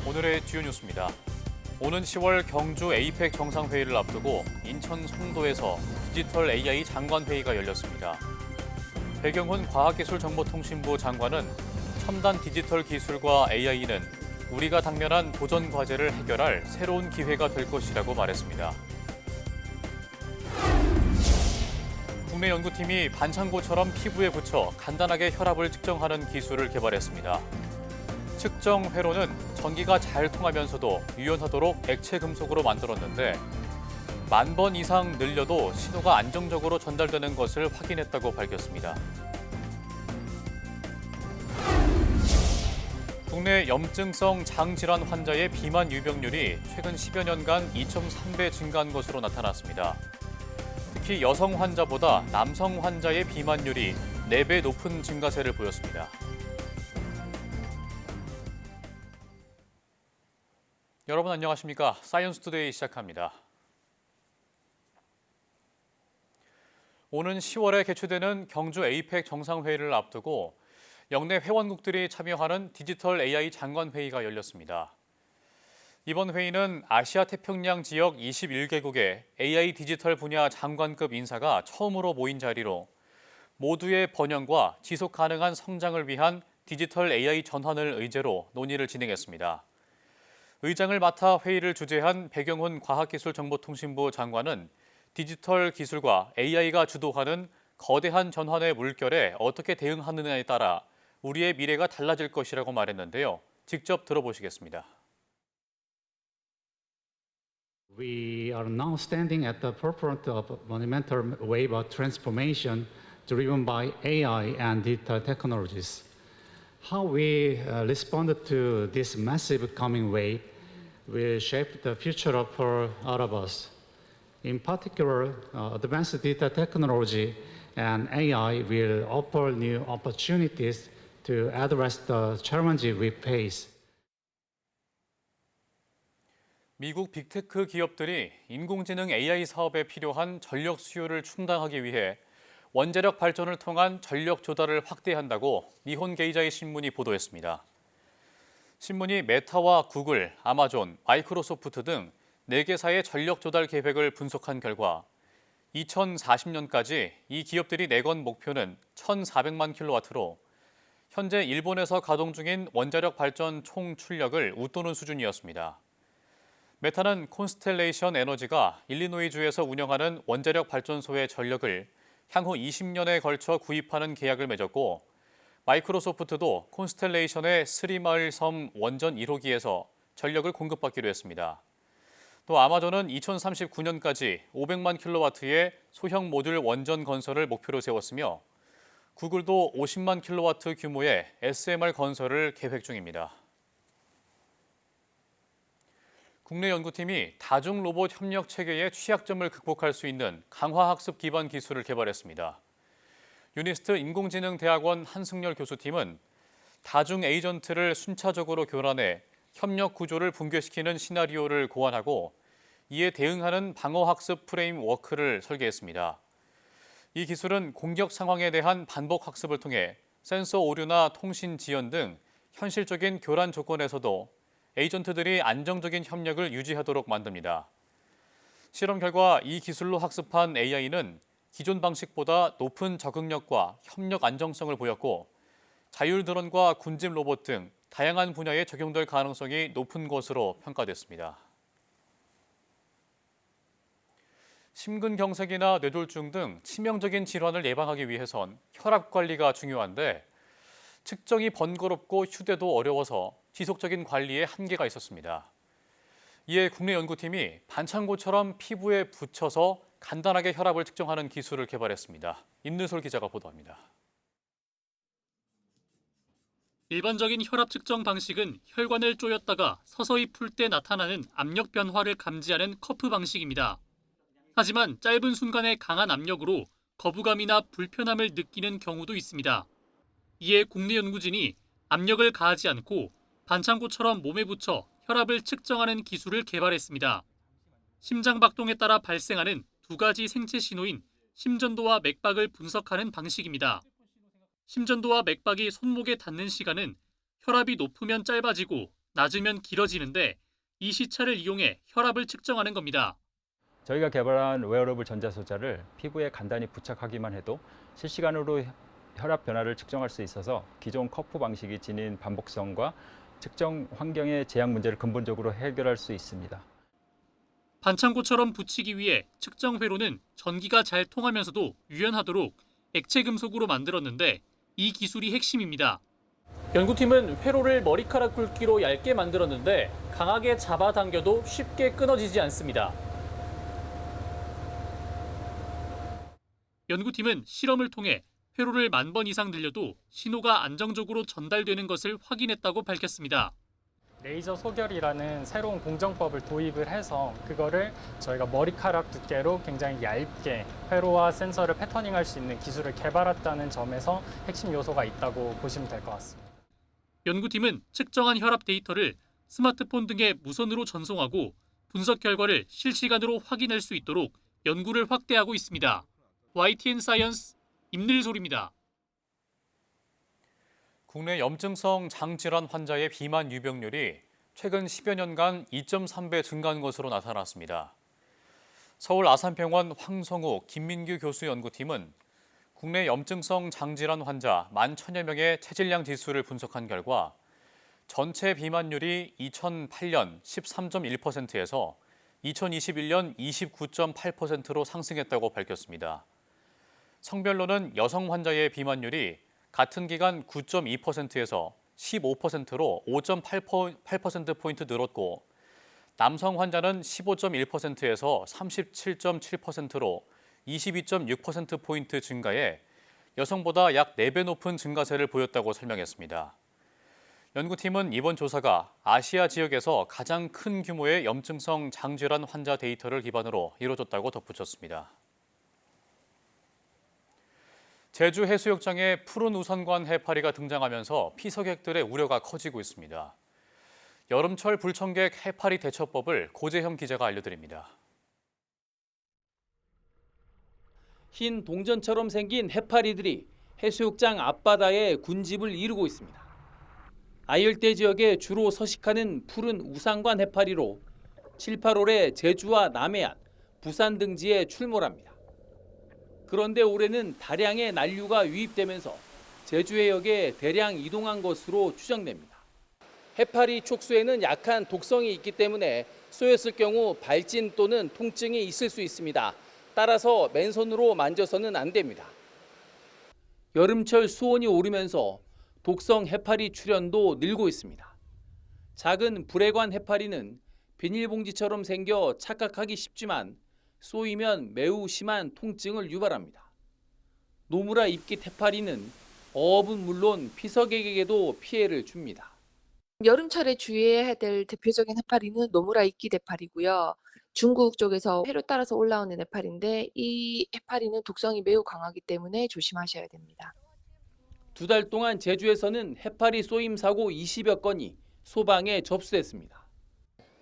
오늘의 주요 뉴스입니다. 오는 10월 경주 에이펙 정상회의를 앞두고 인천 송도에서 디지털 AI 장관회의가 열렸습니다. 배경훈 과학기술정보통신부 장관은 첨단 디지털 기술과 AI는 우리가 당면한 도전 과제를 해결할 새로운 기회가 될 것이라고 말했습니다. 국내 연구팀이 반창고처럼 피부에 붙여 간단하게 혈압을 측정하는 기술을 개발했습니다. 측정 회로는 전기가 잘 통하면서도 유연하도록 액체 금속으로 만들었는데 10,000번 이상 늘려도 신호가 안정적으로 전달되는 것을 확인했다고 밝혔습니다. 국내 염증성 장질환 환자의 비만 유병률이 최근 10여 년간 2.3배 증가한 것으로 나타났습니다. 특히 여성 환자보다 남성 환자의 비만율이 4배 높은 증가세를 보였습니다. 여러분 안녕하십니까? 사이언스 투데이 시작합니다. 오는 10월에 개최되는 경주 에이펙 정상회의를 앞두고 역내 회원국들이 참여하는 디지털 AI 장관회의가 열렸습니다. 이번 회의는 아시아 태평양 지역 21개국의 AI 디지털 분야 장관급 인사가 처음으로 모인 자리로 모두의 번영과 지속 가능한 성장을 위한 디지털 AI 전환을 의제로 논의를 진행했습니다. 의장을 맡아 회의를 주재한 배경훈 과학기술정보통신부 장관은 디지털 기술과 AI가 주도하는 거대한 전환의 물결에 어떻게 대응하느냐에 따라 우리의 미래가 달라질 것이라고 말했는데요. 직접 들어보시겠습니다. We are now standing at the forefront of a monumental wave of transformation driven by AI and digital technologies. How we respond to this massive coming wave will shape the future for all of us. In particular, advanced digital technology and AI will offer new opportunities to address the challenges we face. 미국 빅테크 기업들이 인공지능 AI 사업에 필요한 전력 수요를 충당하기 위해 원자력 발전을 통한 전력 조달을 확대한다고 니혼 게이자이 신문이 보도했습니다. 신문이 메타와 구글, 아마존, 마이크로소프트 등 4개사의 전력 조달 계획을 분석한 결과 2040년까지 이 기업들이 내건 목표는 1,400만 킬로와트로 현재 일본에서 가동 중인 원자력 발전 총 출력을 웃도는 수준이었습니다. 메타는 콘스텔레이션 에너지가 일리노이주에서 운영하는 원자력 발전소의 전력을 향후 20년에 걸쳐 구입하는 계약을 맺었고 마이크로소프트도 콘스텔레이션의 스리마을 섬 원전 1호기에서 전력을 공급받기로 했습니다. 또 아마존은 2039년까지 500만 킬로와트의 소형 모듈 원전 건설을 목표로 세웠으며 구글도 50만 킬로와트 규모의 SMR 건설을 계획 중입니다. 국내 연구팀이 다중 로봇 협력 체계의 취약점을 극복할 수 있는 강화학습 기반 기술을 개발했습니다. 유니스트 인공지능대학원 한승열 교수팀은 다중 에이전트를 순차적으로 교란해 협력 구조를 붕괴시키는 시나리오를 고안하고 이에 대응하는 방어학습 프레임워크를 설계했습니다. 이 기술은 공격 상황에 대한 반복 학습을 통해 센서 오류나 통신 지연 등 현실적인 교란 조건에서도 에이전트들이 안정적인 협력을 유지하도록 만듭니다. 실험 결과 이 기술로 학습한 AI는 기존 방식보다 높은 적응력과 협력 안정성을 보였고 자율 드론과 군집 로봇 등 다양한 분야에 적용될 가능성이 높은 것으로 평가됐습니다. 심근경색이나 뇌졸중 등 치명적인 질환을 예방하기 위해선 혈압 관리가 중요한데 측정이 번거롭고 휴대도 어려워서 지속적인 관리에 한계가 있었습니다. 이에 국내 연구팀이 반창고처럼 피부에 붙여서 간단하게 혈압을 측정하는 기술을 개발했습니다. 임느솔 기자가 보도합니다. 일반적인 혈압 측정 방식은 혈관을 조였다가 서서히 풀 때 나타나는 압력 변화를 감지하는 커프 방식입니다. 하지만 짧은 순간의 강한 압력으로 거부감이나 불편함을 느끼는 경우도 있습니다. 이에 국내 연구진이 압력을 가하지 않고 반창고처럼 몸에 붙여 혈압을 측정하는 기술을 개발했습니다. 심장 박동에 따라 발생하는 두 가지 생체 신호인 심전도와 맥박을 분석하는 방식입니다. 심전도와 맥박이 손목에 닿는 시간은 혈압이 높으면 짧아지고 낮으면 길어지는데 이 시차를 이용해 혈압을 측정하는 겁니다. 저희가 개발한 웨어러블 전자소자를 피부에 간단히 부착하기만 해도 실시간으로 혈압 변화를 측정할 수 있어서 기존 커프 방식이 지닌 반복성과 측정 환경의 제약 문제를 근본적으로 해결할 수 있습니다. 반창고처럼 붙이기 위해 측정 회로는 전기가 잘 통하면서도 유연하도록 액체 금속으로 만들었는데 이 기술이 핵심입니다. 연구팀은 회로를 머리카락 굵기로 얇게 만들었는데 강하게 잡아당겨도 쉽게 끊어지지 않습니다. 연구팀은 실험을 통해 회로를 10,000번 이상 늘려도 신호가 안정적으로 전달되는 것을 확인했다고 밝혔습니다. 레이저 소결이라는 새로운 공정법을 도입을 해서 그거를 저희가 머리카락 두께로 굉장히 얇게 회로와 센서를 패터닝할 수 있는 기술을 개발했다는 점에서 핵심 요소가 있다고 보시면 될 것 같습니다. 연구팀은 측정한 혈압 데이터를 스마트폰 등에 무선으로 전송하고 분석 결과를 실시간으로 확인할 수 있도록 연구를 확대하고 있습니다. YTN 사이언스 임늘솔입니다. 국내 염증성 장질환 환자의 비만 유병률이 최근 10여 년간 2.3배 증가한 것으로 나타났습니다. 서울 아산병원 황성우, 김민규 교수 연구팀은 국내 염증성 장질환 환자 11,000여 명의 체질량 지수를 분석한 결과 전체 비만율이 2008년 13.1%에서 2021년 29.8%로 상승했다고 밝혔습니다. 성별로는 여성 환자의 비만율이 같은 기간 9.2%에서 15%로 5.8%포인트 늘었고 남성 환자는 15.1%에서 37.7%로 22.6%포인트 증가해 여성보다 약 4배 높은 증가세를 보였다고 설명했습니다. 연구팀은 이번 조사가 아시아 지역에서 가장 큰 규모의 염증성 장질환 환자 데이터를 기반으로 이루어졌다고 덧붙였습니다. 제주 해수욕장에 푸른 우산관 해파리가 등장하면서 피서객들의 우려가 커지고 있습니다. 여름철 불청객 해파리 대처법을 고재형 기자가 알려드립니다. 흰 동전처럼 생긴 해파리들이 해수욕장 앞바다에 군집을 이루고 있습니다. 아열대 지역에 주로 서식하는 푸른 우산관 해파리로 7, 8월에 제주와 남해안, 부산 등지에 출몰합니다. 그런데 올해는 다량의 난류가 유입되면서 제주 해역에 대량 이동한 것으로 추정됩니다. 해파리 촉수에는 약한 독성이 있기 때문에 쏘였을 경우 발진 또는 통증이 있을 수 있습니다. 따라서 맨손으로 만져서는 안 됩니다. 여름철 수온이 오르면서 독성 해파리 출현도 늘고 있습니다. 작은 불해관 해파리는 비닐봉지처럼 생겨 착각하기 쉽지만 쏘이면 매우 심한 통증을 유발합니다. 노무라 입깃 해파리는 어업은 물론 피서객에게도 피해를 줍니다. 여름철에 주의해야 될 대표적인 해파리는 노무라 입깃 해파리고요. 중국 쪽에서 해로 따라서 올라오는 해파리인데 이 해파리는 독성이 매우 강하기 때문에 조심하셔야 됩니다. 2달 동안 제주에서는 해파리 쏘임 사고 20여 건이 소방에 접수됐습니다.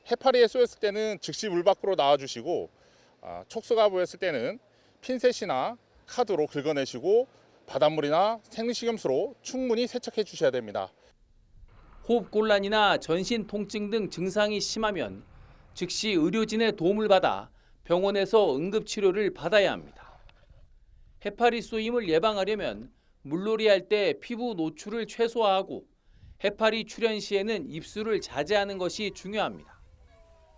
해파리에 쏘였을 때는 즉시 물 밖으로 나와주시고 촉수가 보였을 때는 핀셋이나 카드로 긁어내시고 바닷물이나 생식염수로 충분히 세척해 주셔야 됩니다. 호흡곤란이나 전신 통증 등 증상이 심하면 즉시 의료진의 도움을 받아 병원에서 응급치료를 받아야 합니다. 해파리 쏘임을 예방하려면 물놀이 할 때 피부 노출을 최소화하고 해파리 출현 시에는 입수를 자제하는 것이 중요합니다.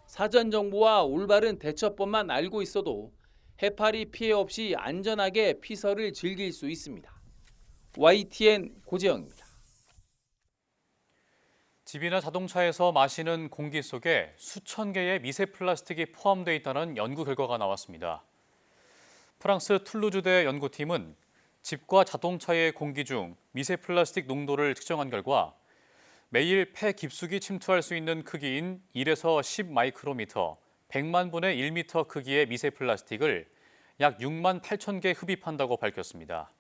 사전 정보와 올바른 대처법만 알고 있어도 해파리 피해 없이 안전하게 피서를 즐길 수 있습니다. YTN 고재영입니다. 집이나 자동차에서 마시는 공기 속에 수천 개의 미세 플라스틱이 포함되어 있다는 연구 결과가 나왔습니다. 프랑스 툴루즈대 연구팀은 집과 자동차의 공기 중 미세 플라스틱 농도를 측정한 결과 매일 폐 깊숙이 침투할 수 있는 크기인 1에서 10 마이크로미터, 100만 분의 1미터 크기의 미세 플라스틱을 약 6만 8천 개 흡입한다고 밝혔습니다.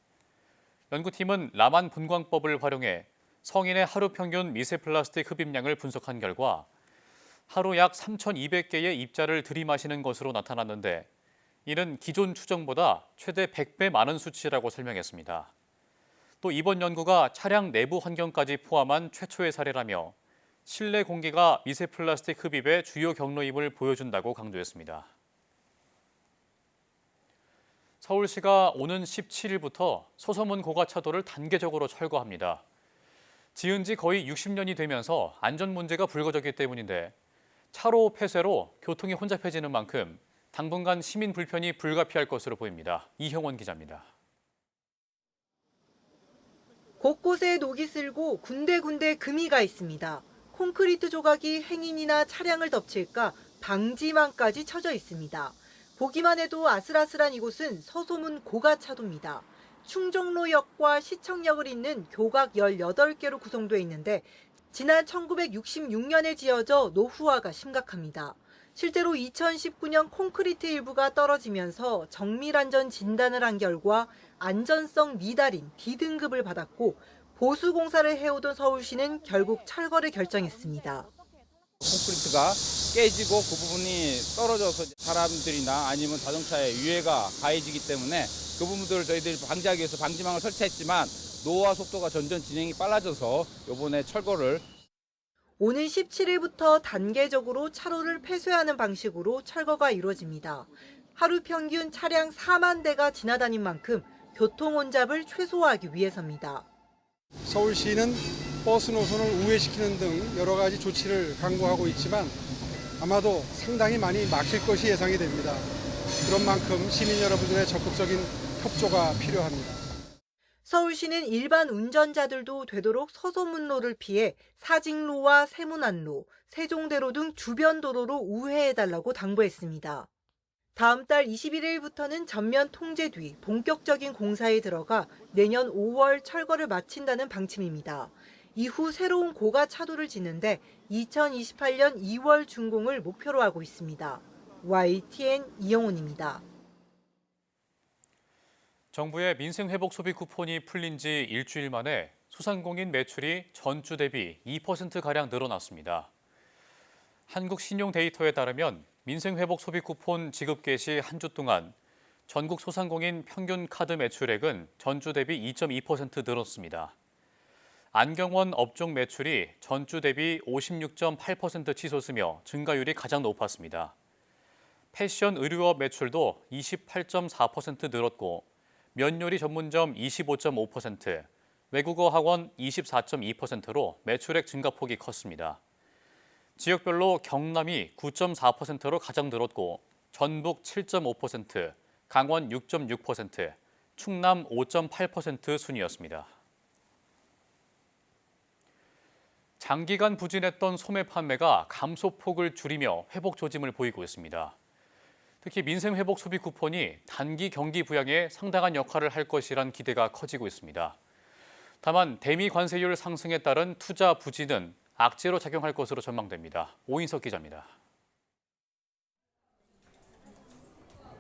연구팀은 라만 분광법을 활용해 성인의 하루 평균 미세 플라스틱 흡입량을 분석한 결과 하루 약 3,200개의 입자를 들이마시는 것으로 나타났는데 이는 기존 추정보다 최대 100배 많은 수치라고 설명했습니다. 또 이번 연구가 차량 내부 환경까지 포함한 최초의 사례라며 실내 공기가 미세 플라스틱 흡입의 주요 경로임을 보여준다고 강조했습니다. 서울시가 오는 17일부터 서서문 고가차도를 단계적으로 철거합니다. 지은 지 거의 60년이 되면서 안전 문제가 불거졌기 때문인데 차로 폐쇄로 교통이 혼잡해지는 만큼 당분간 시민 불편이 불가피할 것으로 보입니다. 이형원 기자입니다. 곳곳에 녹이 슬고 군데군데 금이가 있습니다. 콘크리트 조각이 행인이나 차량을 덮칠까 방지망까지 쳐져 있습니다. 보기만 해도 아슬아슬한 이곳은 서소문 고가차도입니다. 충정로역과 시청역을 잇는 교각 18개로 구성되어 있는데 지난 1966년에 지어져 노후화가 심각합니다. 실제로 2019년 콘크리트 일부가 떨어지면서 정밀안전 진단을 한 결과 안전성 미달인 D등급을 받았고 보수 공사를 해오던 서울시는 결국 철거를 결정했습니다. 콘크리트가 깨지고 그 부분이 떨어져서 사람들이나 아니면 자동차에 유해가 가해지기 때문에 그 부분들을 저희들이 방지하기 위해서 방지망을 설치했지만 노후화 속도가 점점 진행이 빨라져서 이번에 철거를. 오는 17일부터 단계적으로 차로를 폐쇄하는 방식으로 철거가 이루어집니다. 하루 평균 차량 4만 대가 지나다닌 만큼 교통 혼잡을 최소화하기 위해서입니다. 서울시는 버스 노선을 우회시키는 등 여러 가지 조치를 강구하고 있지만 아마도 상당히 많이 막힐 것이 예상이 됩니다. 그런 만큼 시민 여러분들의 적극적인 협조가 필요합니다. 서울시는 일반 운전자들도 되도록 서소문로를 피해 사직로와 세문안로, 세종대로 등 주변 도로로 우회해달라고 당부했습니다. 다음 달 21일부터는 전면 통제 뒤 본격적인 공사에 들어가 내년 5월 철거를 마친다는 방침입니다. 이후 새로운 고가 차도를 짓는데 2028년 2월 준공을 목표로 하고 있습니다. YTN 이영훈입니다. 정부의 민생회복 소비 쿠폰이 풀린 지 일주일 만에 소상공인 매출이 전주 대비 2%가량 늘어났습니다. 한국신용데이터에 따르면 민생회복 소비 쿠폰 지급 개시 한 주 동안 전국 소상공인 평균 카드 매출액은 전주 대비 2.2% 늘었습니다. 안경원 업종 매출이 전주 대비 56.8% 치솟으며 증가율이 가장 높았습니다. 패션 의류업 매출도 28.4% 늘었고 면요리 전문점 25.5%, 외국어 학원 24.2%로 매출액 증가폭이 컸습니다. 지역별로 경남이 9.4%로 가장 늘었고 전북 7.5%, 강원 6.6%, 충남 5.8% 순이었습니다. 장기간 부진했던 소매 판매가 감소폭을 줄이며 회복 조짐을 보이고 있습니다. 특히 민생회복 소비 쿠폰이 단기 경기 부양에 상당한 역할을 할 것이란 기대가 커지고 있습니다. 다만 대미 관세율 상승에 따른 투자 부진은 악재로 작용할 것으로 전망됩니다. 오인석 기자입니다.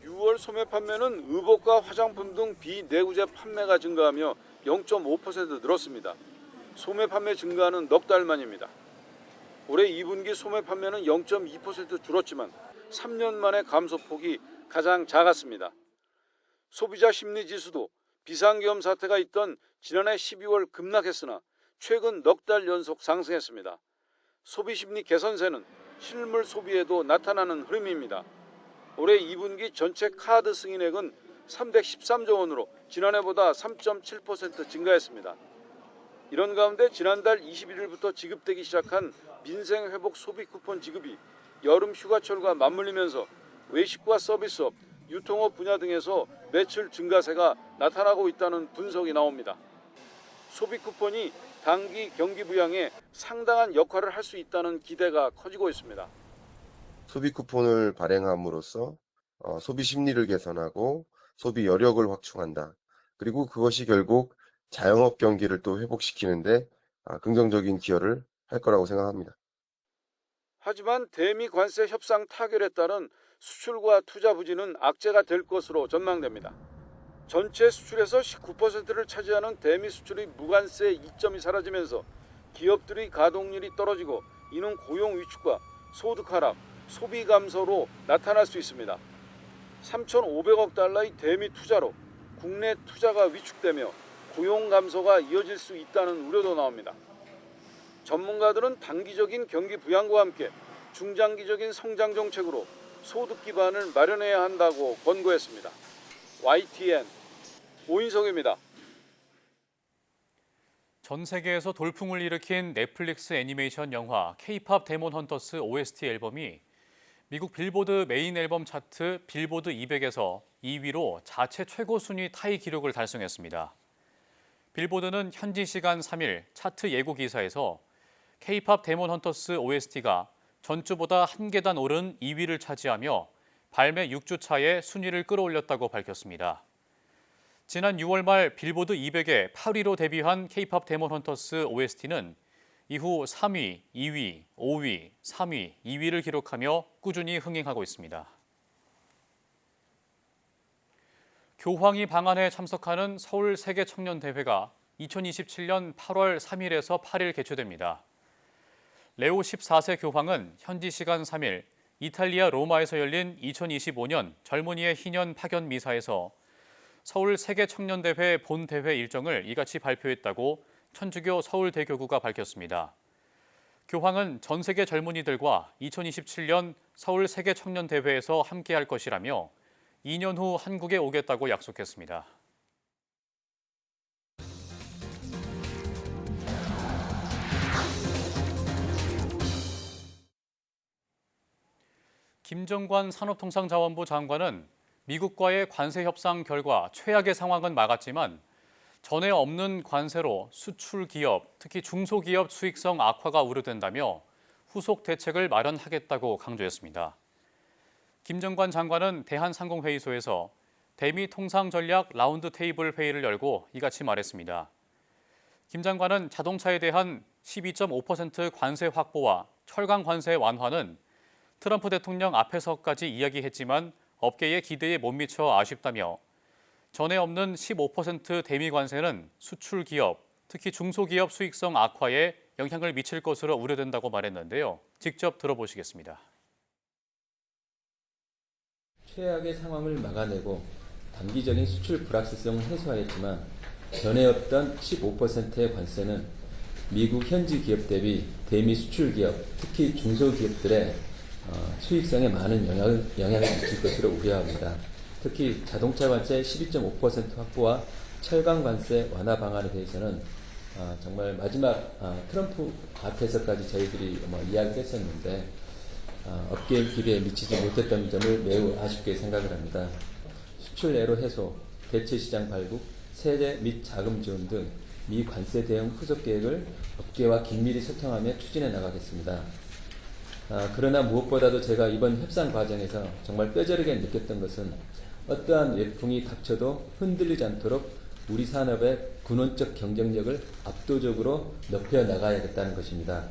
6월 소매 판매는 의복과 화장품 등 비내구재 판매가 증가하며 0.5% 늘었습니다. 소매 판매 증가는 넉 달 만입니다. 올해 2분기 소매 판매는 0.2% 줄었지만 3년 만에 감소폭이 가장 작았습니다. 소비자 심리 지수도 비상계엄 사태가 있던 지난해 12월 급락했으나 최근 넉 달 연속 상승했습니다. 소비심리 개선세는 실물 소비에도 나타나는 흐름입니다. 올해 2분기 전체 카드 승인액은 313조 원으로 지난해보다 3.7% 증가했습니다. 이런 가운데 지난달 21일부터 지급되기 시작한 민생회복 소비 쿠폰 지급이 여름 휴가철과 맞물리면서 외식과 서비스업, 유통업 분야 등에서 매출 증가세가 나타나고 있다는 분석이 나옵니다. 소비 쿠폰이 단기 경기 부양에 상당한 역할을 할 수 있다는 기대가 커지고 있습니다. 소비 쿠폰을 발행함으로써 소비 심리를 개선하고 소비 여력을 확충한다. 그리고 그것이 결국 자영업 경기를 또 회복시키는데 긍정적인 기여를 할 거라고 생각합니다. 하지만 대미 관세 협상 타결에 따른 수출과 투자 부진은 악재가 될 것으로 전망됩니다. 전체 수출에서 19%를 차지하는 대미 수출의 무관세 이점이 사라지면서 기업들의 가동률이 떨어지고 이는 고용 위축과 소득 하락, 소비 감소로 나타날 수 있습니다. 3,500억 달러의 대미 투자로 국내 투자가 위축되며 고용 감소가 이어질 수 있다는 우려도 나옵니다. 전문가들은 단기적인 경기 부양과 함께 중장기적인 성장 정책으로 소득 기반을 마련해야 한다고 권고했습니다. YTN 오인성입니다. 전 세계에서 돌풍을 일으킨 넷플릭스 애니메이션 영화 K-팝 데몬 헌터스 OST 앨범이 미국 빌보드 메인 앨범 차트 빌보드 200에서 2위로 자체 최고 순위 타이 기록을 달성했습니다. 빌보드는 현지 시간 3일 차트 예고 기사에서 K-팝 데몬 헌터스 OST가 전주보다 한 계단 오른 2위를 차지하며 발매 6주 차에 순위를 끌어올렸다고 밝혔습니다. 지난 6월 말 빌보드 200에 8위로 데뷔한 K-팝 데몬 헌터스 OST는 이후 3위, 2위, 5위, 3위, 2위를 기록하며 꾸준히 흥행하고 있습니다. 교황이 방한에 참석하는 서울 세계청년대회가 2027년 8월 3일에서 8일 개최됩니다. 레오 14세 교황은 현지 시간 3일 이탈리아 로마에서 열린 2025년 젊은이의 희년 파견 미사에서 서울 세계청년대회 본대회 일정을 이같이 발표했다고 천주교 서울대교구가 밝혔습니다. 교황은 전 세계 젊은이들과 2027년 서울 세계청년대회에서 함께할 것이라며 2년 후 한국에 오겠다고 약속했습니다. 김정관 산업통상자원부 장관은 미국과의 관세 협상 결과 최악의 상황은 막았지만 전에 없는 관세로 수출 기업, 특히 중소기업 수익성 악화가 우려된다며 후속 대책을 마련하겠다고 강조했습니다. 김정관 장관은 대한상공회의소에서 대미 통상전략 라운드 테이블 회의를 열고 이같이 말했습니다. 김 장관은 자동차에 대한 12.5% 관세 확보와 철강 관세 완화는 트럼프 대통령 앞에서까지 이야기했지만 업계의 기대에 못 미쳐 아쉽다며 전에 없는 15% 대미 관세는 수출 기업, 특히 중소기업 수익성 악화에 영향을 미칠 것으로 우려된다고 말했는데요. 직접 들어보시겠습니다. 최악의 상황을 막아내고 단기적인 수출 불확실성을 해소하였지만 전에 없던 15%의 관세는 미국 현지 기업 대비 대미 수출 기업, 특히 중소기업들의 수익성에 많은 영향을 미칠 것으로 우려합니다. 특히 자동차 관세 12.5% 확보와 철강 관세 완화 방안에 대해서는 정말 마지막 트럼프 앞에서까지 저희들이 이야기를 했었는데 업계의 기대에 미치지 못했던 점을 매우 아쉽게 생각을 합니다. 수출 애로 해소, 대체 시장 발굴, 세제 및 자금 지원 등 미 관세 대응 후속 계획을 업계와 긴밀히 소통하며 추진해 나가겠습니다. 그러나 무엇보다도 제가 이번 협상 과정에서 정말 뼈저리게 느꼈던 것은 어떠한 외풍이 닥쳐도 흔들리지 않도록 우리 산업의 근원적 경쟁력을 압도적으로 높여 나가야겠다는 것입니다.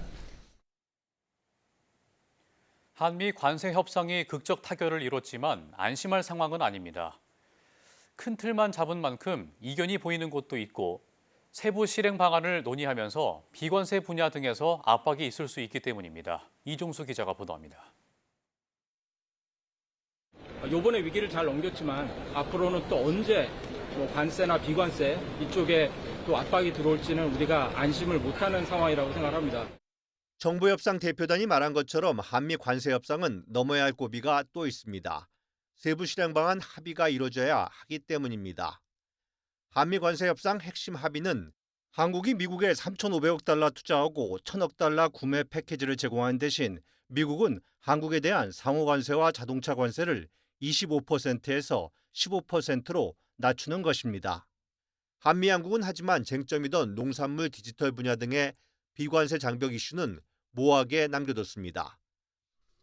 한미 관세 협상이 극적 타결을 이뤘지만 안심할 상황은 아닙니다. 큰 틀만 잡은 만큼 이견이 보이는 곳도 있고 세부 실행 방안을 논의하면서 비관세 분야 등에서 압박이 있을 수 있기 때문입니다. 이종수 기자가 보도합니다. 이번에 위기를 잘 넘겼지만 앞으로는 또 언제 관세나 비관세 이쪽에 또 압박이 들어올지는 우리가 안심을 못하는 상황이라고 생각합니다. 정부협상 대표단이 말한 것처럼 한미 관세 협상은 넘어야 할 고비가 또 있습니다. 세부 실행 방안 합의가 이루어져야 하기 때문입니다. 한미 관세 협상 핵심 합의는 한국이 미국에 3,500억 달러 투자하고 1,000억 달러 구매 패키지를 제공하는 대신 미국은 한국에 대한 상호 관세와 자동차 관세를 25%에서 15%로 낮추는 것입니다. 한미 양국은 하지만 쟁점이던 농산물 디지털 분야 등의 비관세 장벽 이슈는 모호하게 남겨뒀습니다.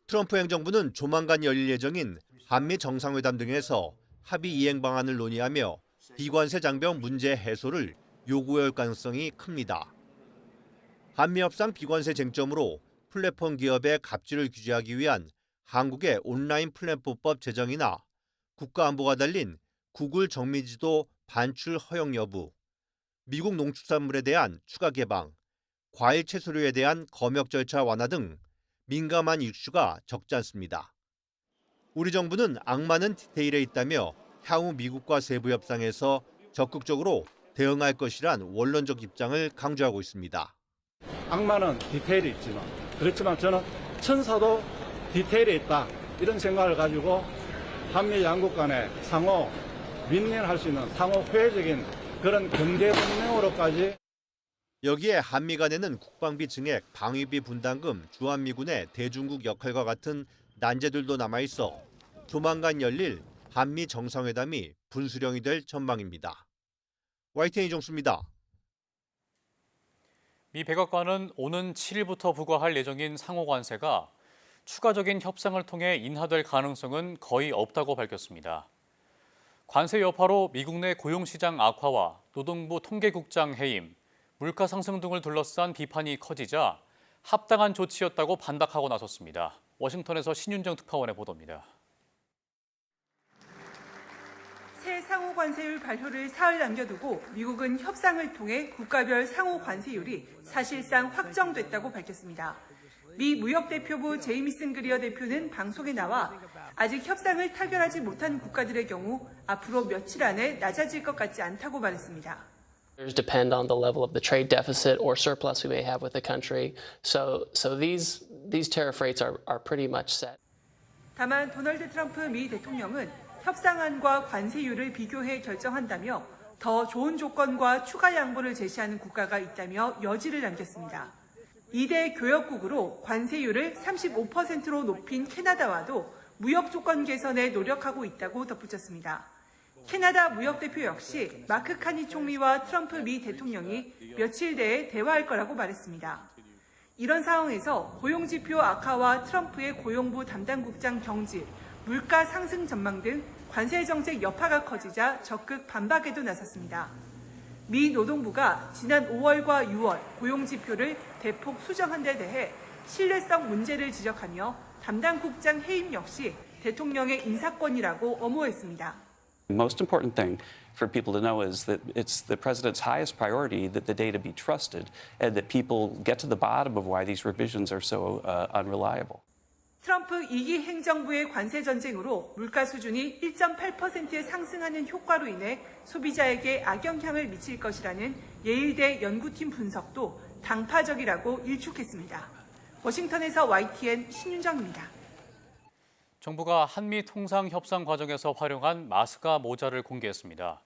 트럼프 행정부는 조만간 열릴 예정인 한미 정상회담 등에서 합의 이행 방안을 논의하며 비관세 장벽 문제 해소를 요구할 가능성이 큽니다. 한미 협상 비관세 쟁점으로 플랫폼 기업의 갑질을 규제하기 위한 한국의 온라인 플랫폼법 제정이나 국가안보가 달린 구글 정밀지도 반출 허용 여부, 미국 농축산물에 대한 추가 개방, 과일 채소류에 대한 검역 절차 완화 등 민감한 이슈가 적지 않습니다. 우리 정부는 악마는 디테일에 있다며 향후 미국과 세부 협상에서 적극적으로 대응할 것이란 원론적 입장을 강조하고 있습니다. 악마는 디테일이 있지만 그렇지만 저는 천사도 디테일에 있다 이런 생각을 가지고 한미 양국 간의 상호 윈윈할 수 있는 상호 회의적인 그런 경제 동맹으로까지. 여기에 한미 간에는 국방비 증액, 방위비 분담금, 주한미군의 대중국 역할과 같은 난제들도 남아있어 조만간 열릴 한미 정상회담이 분수령이 될 전망입니다. YTN 이종수입니다. 미 백악관은 오는 7일부터 부과할 예정인 상호 관세가 추가적인 협상을 통해 인하될 가능성은 거의 없다고 밝혔습니다. 관세 여파로 미국 내 고용시장 악화와 노동부 통계국장 해임, 물가 상승 등을 둘러싼 비판이 커지자 합당한 조치였다고 반박하고 나섰습니다. 워싱턴에서 신윤정 특파원의 보도입니다. 새 상호 관세율 발효를 사흘 남겨두고 미국은 협상을 통해 국가별 상호 관세율이 사실상 확정됐다고 밝혔습니다. 미 무역대표부 제이미슨 그리어 대표는 방송에 나와 아직 협상을 타결하지 못한 국가들의 경우 앞으로 며칠 안에 낮아질 것 같지 않다고 말했습니다. Depend on the level of the trade deficit or surplus we may have with the country. So these tariff rates are pretty much set. 다만 도널드 트럼프 미 대통령은 협상안과 관세율을 비교해 결정한다며 더 좋은 조건과 추가 양보를 제시하는 국가가 있다며 여지를 남겼습니다. 2대 교역국으로 관세율을 35%로 높인 캐나다와도 무역 조건 개선에 노력하고 있다고 덧붙였습니다. 캐나다 무역대표 역시 마크 카니 총리와 트럼프 미 대통령이 며칠 내에 대화할 거라고 말했습니다. 이런 상황에서 고용지표 악화와 트럼프의 고용부 담당국장 경질, 물가 상승 전망 등 관세 정책 여파가 커지자 적극 반박에도 나섰습니다. 미 노동부가 지난 5월과 6월 고용지표를 대폭 수정한 데 대해 신뢰성 문제를 지적하며 담당국장 해임 역시 대통령의 인사권이라고 엄호했습니다. The most important thing for people to know is that it's the president's highest priority that the data be trusted and that people get to the bottom of why these revisions are so unreliable. 트럼프 2기 행정부의 관세 전쟁으로 물가 수준이 1.8% 상승하는 효과로 인해 소비자에게 악영향을 미칠 것이라는 예일대 연구팀 분석도 당파적이라고 일축했습니다. 워싱턴에서 YTN 신윤정입니다. 정부가 한미 통상 협상 과정에서 활용한 마스카 모자를 공개했습니다.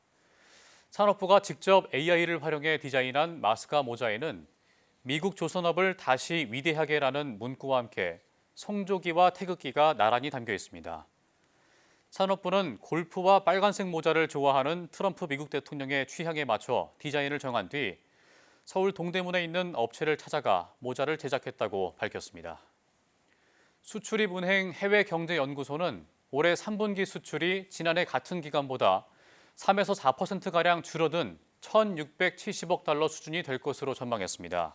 산업부가 직접 AI를 활용해 디자인한 마스카 모자에는 미국 조선업을 다시 위대하게라는 문구와 함께 성조기와 태극기가 나란히 담겨 있습니다. 산업부는 골프와 빨간색 모자를 좋아하는 트럼프 미국 대통령의 취향에 맞춰 디자인을 정한 뒤 서울 동대문에 있는 업체를 찾아가 모자를 제작했다고 밝혔습니다. 수출입은행 해외경제연구소는 올해 3분기 수출이 지난해 같은 기간보다 3에서 4%가량 줄어든 1,670억 달러 수준이 될 것으로 전망했습니다.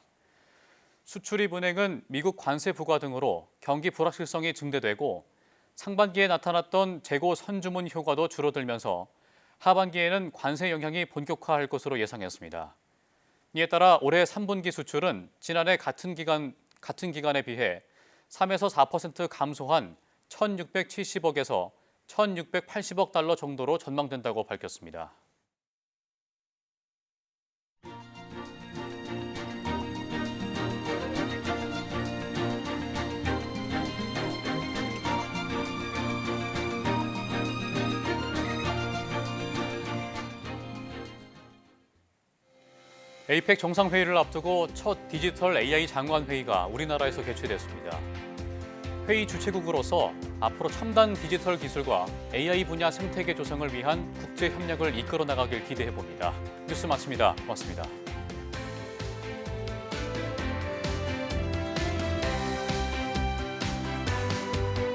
수출입은행은 미국 관세 부과 등으로 경기 불확실성이 증대되고 상반기에 나타났던 재고 선주문 효과도 줄어들면서 하반기에는 관세 영향이 본격화할 것으로 예상했습니다. 이에 따라 올해 3분기 수출은 지난해 같은 기간에 비해 3에서 4% 감소한 1,670억에서 1,680억 달러 정도로 전망된다고 밝혔습니다. 에이펙 정상회의를 앞두고 첫 디지털 AI 장관회의가 우리나라에서 개최됐습니다. 회의 주최국으로서 앞으로 첨단 디지털 기술과 AI 분야 생태계 조성을 위한 국제 협력을 이끌어 나가길 기대해 봅니다. 뉴스 마칩니다. 고맙습니다.